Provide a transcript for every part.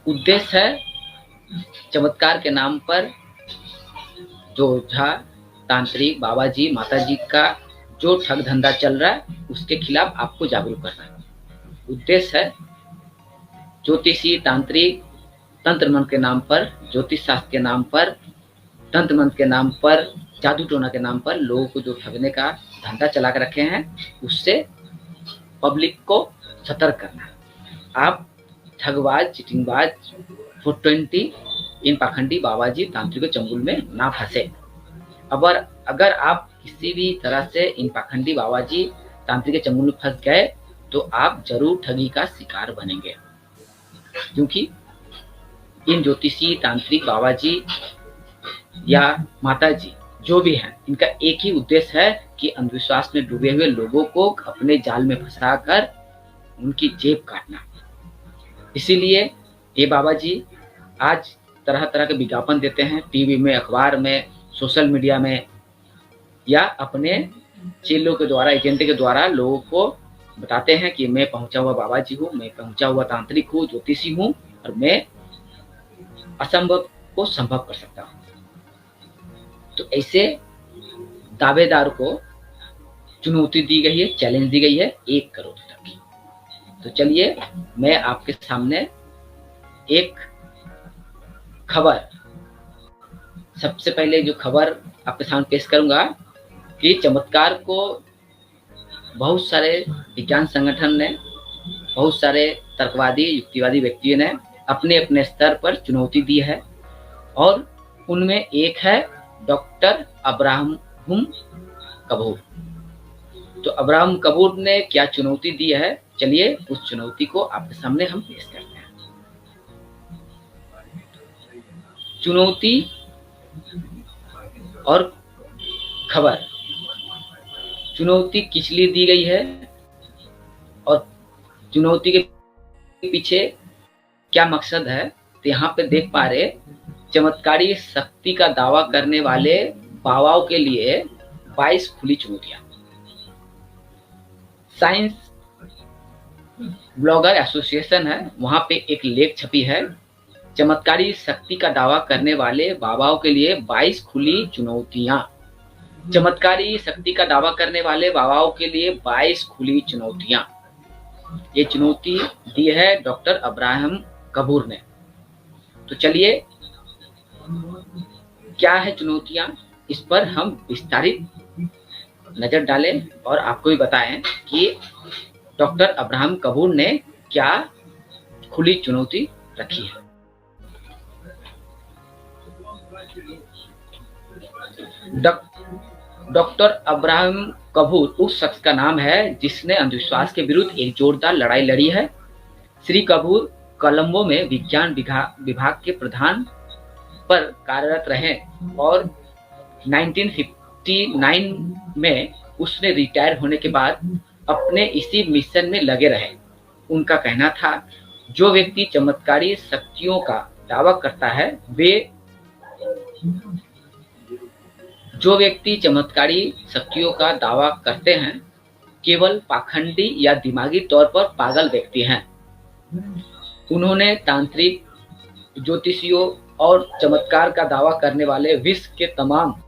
उद्देश्य है चमत्कार के नाम पर जो ओझा, तांत्रिक, बाबा जी, माता जी का जो ठग धंधा चल रहा है उसके खिलाफ आपको जागरूक करना है। उद्देश्य है ज्योतिषी, तांत्रिक, तंत्र मंत्र के नाम पर, ज्योतिष शास्त्र के नाम पर, तंत्र मंत्र के नाम पर, जादू टोना के नाम पर लोगों को जो ठगने का धंधा चला कर रखे हैं उससे पब्लिक को सतर्क करना है। आप ठगबाज, चिटिंगबाज, 420 इन पाखंडी बाबाजी, तांत्रिक चंगुल में ना फंसे। अगर आप किसी भी तरह से इन पाखंडी बाबाजी, तांत्रिक चंगुल में फंस गए तो आप जरूर ठगी का शिकार बनेंगे, क्योंकि इन ज्योतिषी, तांत्रिक, बाबाजी या माता जी जो भी हैं, इनका एक ही उद्देश्य है कि अंधविश्वास में डूबे हुए लोगों को अपने जाल में फंसाकर उनकी जेब काटना। इसीलिए ये बाबा जी आज तरह तरह के विज्ञापन देते हैं, टीवी में, अखबार में, सोशल मीडिया में, या अपने चेलों के द्वारा, एजेंट के द्वारा लोगों को बताते हैं कि मैं पहुंचा हुआ बाबा जी हूँ, मैं पहुंचा हुआ तांत्रिक हूँ, ज्योतिषी हूँ और मैं असंभव को संभव कर सकता हूँ। तो ऐसे दावेदार को चुनौती दी गई है, चैलेंज दी गई है 1 करोड़ तक की। तो चलिए मैं आपके सामने एक खबर, सबसे पहले जो खबर आपके सामने पेश करूंगा कि चमत्कार को बहुत सारे विज्ञान संगठन ने, बहुत सारे तर्कवादी, युक्तिवादी व्यक्तियों ने अपने अपने स्तर पर चुनौती दी है, और उनमें एक है डॉक्टर अब्राहम कपूर। तो अब्राहम कपूर ने क्या चुनौती दी है, चलिए उस चुनौती को आपके सामने हम पेश करते हैं। चुनौती और खबर। चुनौती किस लिए दी गई है और चुनौती के पीछे क्या मकसद है, तो यहाँ पे देख पा रहे, चमत्कारी शक्ति का दावा करने वाले बाबाओं के लिए 22 खुली चुनौतियां। साइंस ब्लॉगर एसोसिएशन है, वहां पे एक लेख छपी है, चमत्कारी शक्ति का दावा करने वाले बाबाओं के लिए 22 खुली चुनौतियां। चमत्कारी शक्ति का दावा करने वाले बाबाओं के लिए 22 खुली चुनौतियां। ये चुनौती दी है डॉक्टर अब्राहम कपूर ने। तो चलिए क्या है चुनौतियां, इस पर हम विस्तारित नजर डालें और आपको भी बताएं कि डॉक्टर अब्राहम कपूर ने क्या खुली चुनौती रखी है। डॉक्टर अब्राहम कपूर उस शख्स का नाम है जिसने अंधविश्वास के विरुद्ध एक जोरदार लड़ाई लड़ी है। श्री कपूर कोलंबो में विज्ञान विभाग के प्रधान पर कार्यरत रहे और 1959 में उसने रिटायर होने के बाद अपने इसी मिशन में लगे रहे। उनका कहना था, जो व्यक्ति चमत्कारी शक्तियों का दावा करता है, जो व्यक्ति चमत्कारी शक्तियों का दावा करते हैं केवल पाखंडी या दिमागी तौर पर पागल व्यक्ति हैं। उन्होंने तांत्रिक, ज्योतिषियों और चमत्कार का दावा करने वाले विश्व के तमाम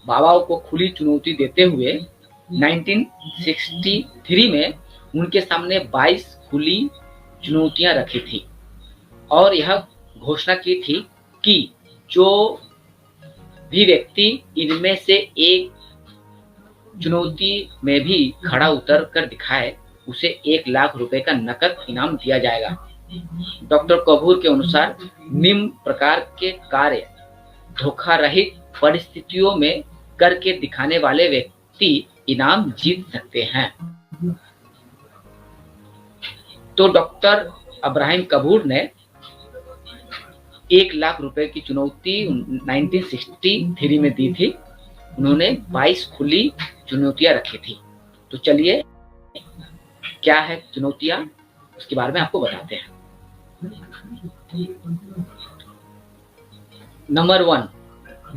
बाबाओं को खुली चुनौती देते हुए 1963 में उनके सामने 22 खुली चुनौतियां रखी थी और यह घोषणा की थी कि जो भी व्यक्ति इनमें से एक चुनौती में भी खड़ा उतर कर दिखाए, उसे 1 लाख रुपए का नकद इनाम दिया जाएगा। डॉक्टर कपूर के अनुसार निम्न प्रकार के कार्य धोखा रहित परिस्थितियों में करके दिखाने वाले व्यक्ति इनाम जीत सकते हैं। तो डॉक्टर अब्राहम कपूर ने 1 लाख रुपए की चुनौती 1963 में दी थी। उन्होंने 22 खुली चुनौतियां रखी थी। तो चलिए क्या है चुनौतियां, उसके बारे में आपको बताते हैं। नंबर 1,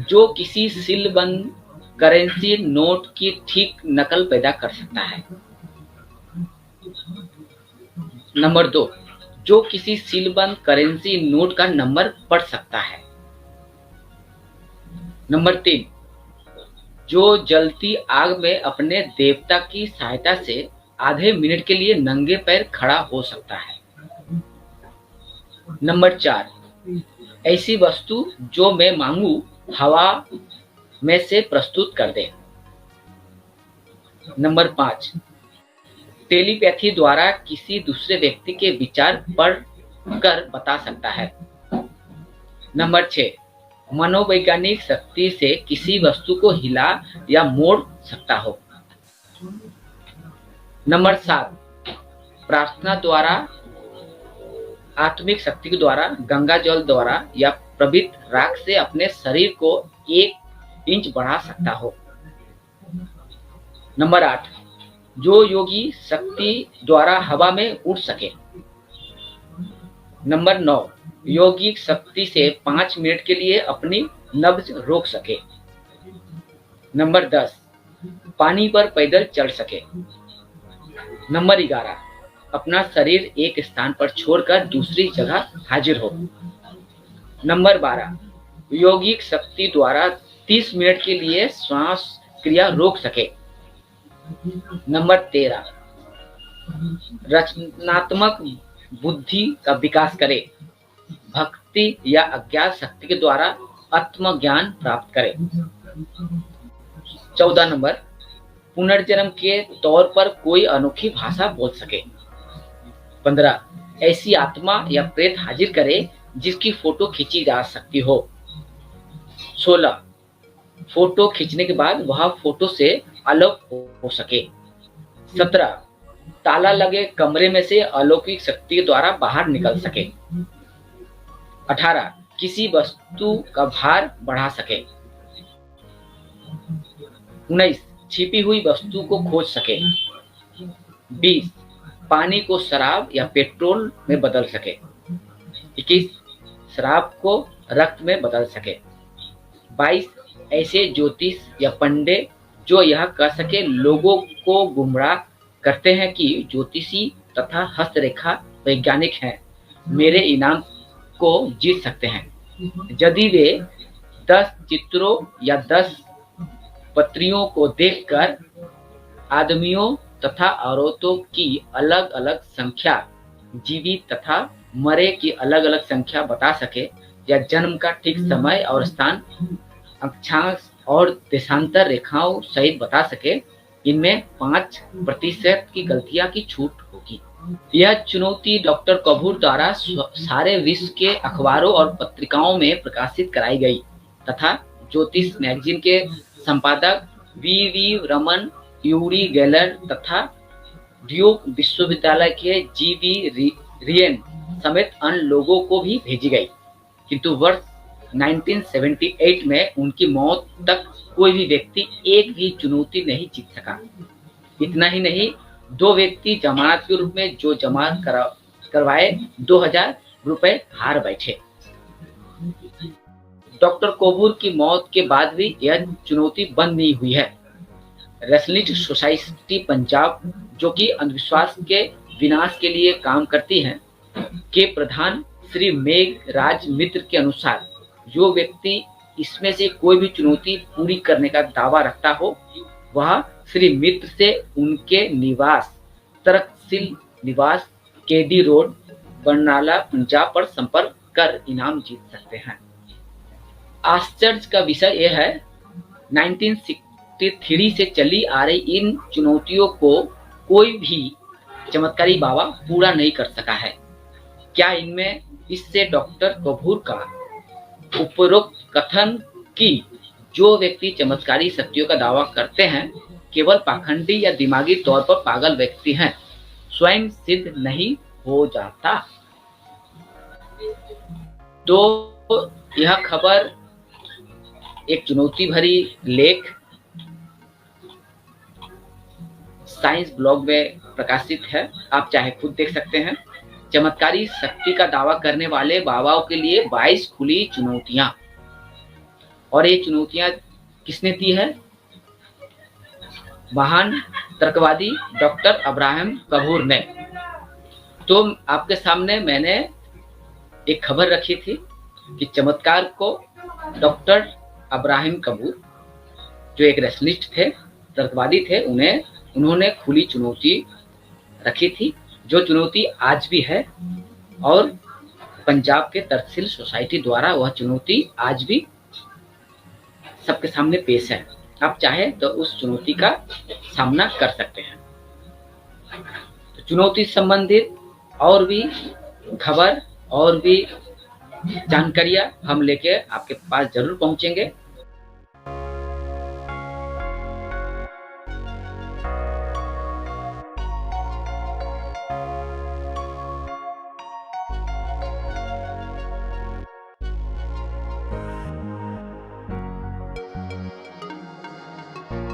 जो किसी सीलबंद करेंसी नोट की ठीक नकल पैदा कर सकता है। नंबर 2, जो किसी सीलबंद करेंसी नोट का नंबर पढ़ सकता है। नंबर 3, जो जलती आग में अपने देवता की सहायता से आधे मिनट के लिए नंगे पैर खड़ा हो सकता है। नंबर 4, ऐसी वस्तु जो मैं मांगू हवा में से प्रस्तुत कर दे। नंबर 5, टेलीपैथी द्वारा किसी दूसरे व्यक्ति के विचार पढ़ कर बता सकता है। नंबर 6, मनोवैज्ञानिक शक्ति से किसी वस्तु को हिला या मोड़ सकता हो। नंबर 7, प्रार्थना द्वारा, आत्मिक शक्ति के द्वारा, गंगा जल द्वारा या पवित्र राख से अपने शरीर को 1 इंच बढ़ा सकता हो। नंबर 8, जो योगी शक्ति द्वारा हवा में उड़ सके। नंबर 9, योगिक शक्ति से 5 मिनट के लिए अपनी नब्ज रोक सके। नंबर 10, पानी पर पैदल चल सके। नंबर 11, अपना शरीर एक स्थान पर छोड़कर दूसरी जगह हाजिर हो। नंबर 12, योगिक शक्ति द्वारा 30 मिनट के लिए श्वास क्रिया रोक सके। नंबर 13, रचनात्मक बुद्धि का विकास करे, भक्ति या अज्ञात शक्ति के द्वारा आत्मज्ञान प्राप्त करे। 14 नंबर, पुनर्जन्म के तौर पर कोई अनोखी भाषा बोल सके। 15, ऐसी आत्मा या प्रेत हाजिर करे जिसकी फोटो खींची जा सकती हो। 16, फोटो खींचने के बाद वह फोटो से अलग हो सके। 17, ताला लगे कमरे में से अलौकिक शक्ति के द्वारा बाहर निकल सके। 18, किसी वस्तु का भार बढ़ा सके। 19, छिपी हुई वस्तु को खोज सके। 20, पानी को शराब या पेट्रोल में बदल सके। 21, शराब को रक्त में बदल सके। 22, ऐसे ज्योतिष या पंडे जो यह कह सके लोगों को गुमराह करते हैं कि ज्योतिषी तथा हस्तरेखा वैज्ञानिक हैं, मेरे इनाम को जीत सकते हैं यदि वे 10 चित्रों या 10 पत्रियों को देखकर आदमियों तथा औरतों की अलग अलग संख्या, जीवित तथा मरे की अलग अलग संख्या बता सके, या जन्म का ठीक समय और स्थान अक्षांश और देशांतर रेखाओं सहित बता सके, इनमें 5% की गलतियां की छूट होगी। यह चुनौती डॉक्टर कपूर द्वारा सारे विश्व के अखबारों और पत्रिकाओं में प्रकाशित कराई गई तथा ज्योतिष मैगजीन के संपादक वी रमन, यूरी गेलर तथा ड्यूक विश्वविद्यालय के जी.वी. रियन समेत अन्य लोगों को भी भेजी गई, किंतु वर्ष 1978 में उनकी मौत तक कोई भी व्यक्ति एक भी चुनौती नहीं जीत सका। इतना ही नहीं, 2 व्यक्ति जमानत के रूप में जो जमा करवाए 2000 रुपए हार बैठे। डॉक्टर कपूर की मौत के बाद भी यह चुनौती बंद नहीं हुई है। रेसलिस्ट सोसाइटी पंजाब, जो कि अंधविश्वास के विनाश के लिए काम करती है, के प्रधान श्री मेघराज मित्र के अनुसार जो व्यक्ति इसमें से कोई भी चुनौती पूरी करने का दावा रखता हो, वह श्री मित्र से उनके निवास तरकशील निवास केडी रोड बरनाला पंजाब पर संपर्क कर इनाम जीत सकते हैं। आश्चर्य का विषय यह है 1963 से चली आ रही इन चुनौतियों को कोई भी चमत्कारी बाबा पूरा नहीं कर सका है। क्या इनमें इससे डॉक्टर कपूर का उपरोक्त कथन कि जो व्यक्ति चमत्कारी शक्तियों का दावा करते हैं केवल पाखंडी या दिमागी तौर पर पागल व्यक्ति हैं, स्वयं सिद्ध नहीं हो जाता? तो यह खबर एक चुनौती भरी लेख साइंस ब्लॉग में प्रकाशित है, आप चाहे खुद देख सकते हैं। चमत्कारी शक्ति का दावा करने वाले बाबाओं के लिए 22 खुली चुनौतियां, और ये चुनौतियां किसने दी है? महान तर्कवादी डॉक्टर अब्राहम कपूर ने। तो आपके सामने मैंने एक खबर रखी थी कि चमत्कार को डॉक्टर अब्राहिम कपूर, जो एक रेसलिस्ट थे, तर्कवादी थे, उन्होंने खुली चुनौती रखी थी, जो चुनौती आज भी है और पंजाब के तर्कशील सोसाइटी द्वारा वह चुनौती आज भी सबके सामने पेश है। आप चाहे तो उस चुनौती का सामना कर सकते हैं। तो चुनौती संबंधित और भी खबर और भी जानकारियां हम लेके आपके पास जरूर पहुंचेंगे।